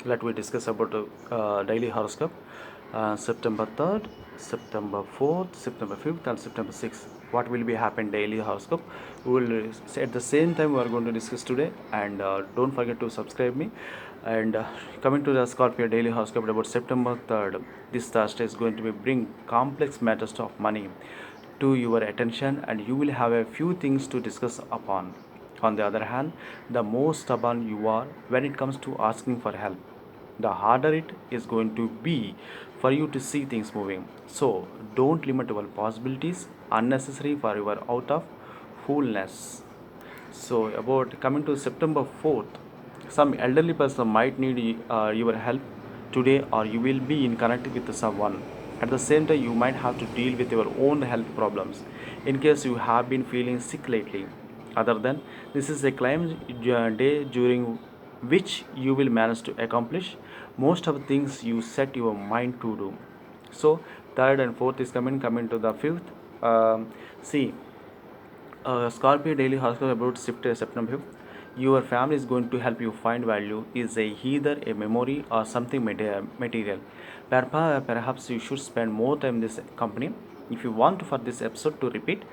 let we discuss about daily horoscope. September 3rd, September 4th, September 5th, and September 6th. What will be happen daily horoscope? We will at the same time we are going to discuss today, and don't forget to subscribe me. And coming to the Scorpio daily horoscope about September 3rd, this Thursday is going to be bring complex matters of money to your attention, and you will have a few things to discuss upon. On the other hand, the more stubborn you are when it comes to asking for help, the harder it is going to be for you to see things moving. So, don't limit your possibilities unnecessary for your out of foolness. So, about coming to September 4th, some elderly person might need your help today, or you will be in connect with someone. At the same time, you might have to deal with your own health problems in case you have been feeling sick lately. Other than this is a climb day during which you will manage to accomplish most of the things you set your mind to do. So, third and fourth is coming to the fifth. See, Scorpio daily horoscope about September 5th. Your family is going to help you find value is either a memory or something material. Perhaps you should spend more time in this company if you want for this episode to repeat.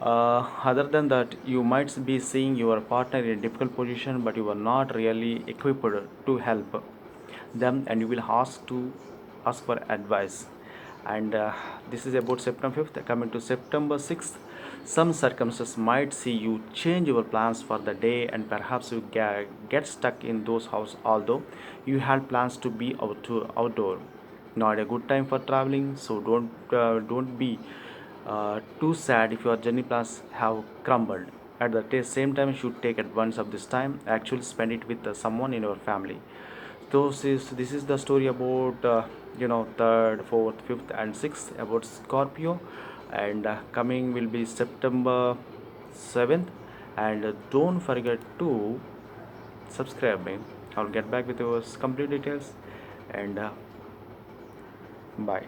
Other than that, you might be seeing your partner in a difficult position, but you are not really equipped to help them, and you will ask for advice. And this is about September 5th. Coming to September 6th, some circumstances might see you change your plans for the day, and perhaps you get stuck in those house although you had plans to be outdoor. Not a good time for traveling, so don't be too sad if your journey plans have crumbled. At the same time, you should take advantage of this time, actually spend it with someone in your family. So this is the story about third, fourth, fifth, and sixth about Scorpio, and coming will be September 7th. And don't forget to subscribe me. I'll get back with your complete details, and bye.